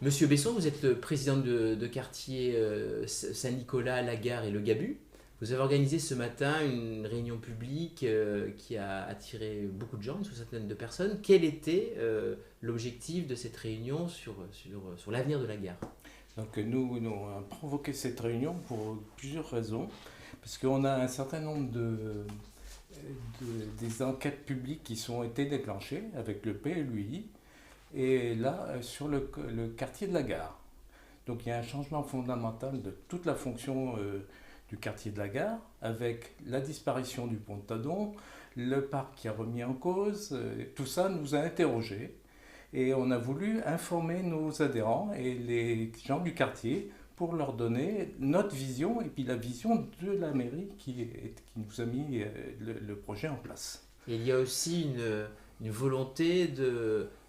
Monsieur Besson, vous êtes le président de quartier Saint-Nicolas, La Gare et Le Gabu. Vous avez organisé ce matin une réunion publique qui a attiré beaucoup de gens, une soixantaine de personnes. Quel était l'objectif de cette réunion sur l'avenir de la gare? Donc nous avons provoqué cette réunion pour plusieurs raisons, parce qu'on a un certain nombre des enquêtes publiques qui sont été déclenchées avec le PLUI, et là sur le quartier de la gare. Donc il y a un changement fondamental de toute la fonction du quartier de la gare, avec la disparition du pont de Tadon, le parc qui a remis en cause, tout ça nous a interrogés. Et on a voulu informer nos adhérents et les gens du quartier pour leur donner notre vision et puis la vision de la mairie qui nous a mis le projet en place. Et il y a aussi une volonté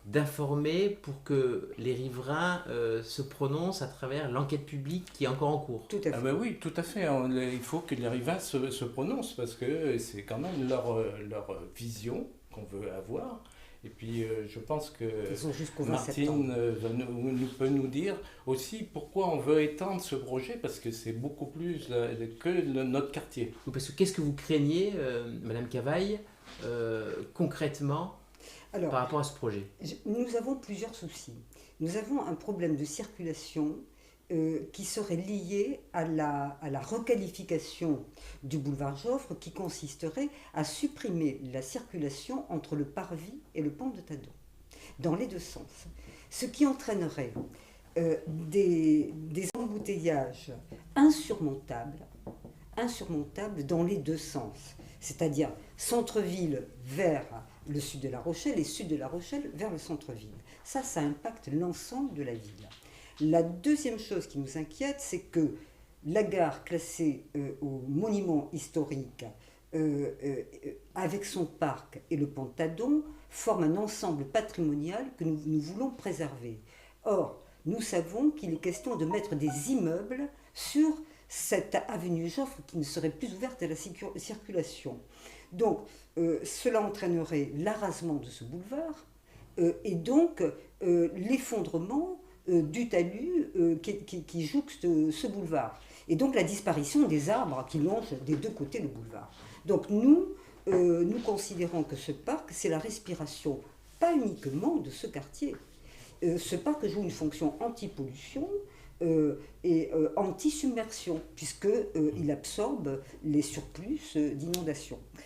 d'informer pour que les riverains se prononcent à travers l'enquête publique qui est encore en cours. Tout à Ah fait. ben oui, tout à fait. Il faut que les riverains se prononcent parce que c'est quand même leur vision qu'on veut avoir. Et puis je pense que Ils ont jusqu'au 20 Martine septembre. peut nous dire aussi pourquoi on veut étendre ce projet, parce que c'est beaucoup plus que notre quartier. Oui, parce que qu'est-ce que vous craignez, Madame Cavaille, concrètement Alors, par rapport à ce projet? nous avons plusieurs soucis. Nous avons un problème de circulation qui serait lié à la requalification du boulevard Joffre, qui consisterait à supprimer la circulation entre le parvis et le pont de Tadon, dans les deux sens. Ce qui entraînerait des embouteillages insurmontables, insurmontables dans les deux sens. C'est-à-dire centre-ville vers le sud de La Rochelle et sud de La Rochelle vers le centre-ville. Ça impacte l'ensemble de la ville. La deuxième chose qui nous inquiète, c'est que la gare classée au monument historique, avec son parc et le pont de Tadon, forme un ensemble patrimonial que nous voulons préserver. Or, nous savons qu'il est question de mettre des immeubles sur cette avenue Joffre qui ne serait plus ouverte à la circulation. Donc, cela entraînerait l'arasement de ce boulevard et donc l'effondrement du talus qui jouxte ce boulevard. Et donc la disparition des arbres qui longent des deux côtés le boulevard. Donc nous considérons que ce parc, c'est la respiration, pas uniquement de ce quartier. Ce parc joue une fonction anti-pollution et anti-submersion, puisqu'il absorbe les surplus d'inondation.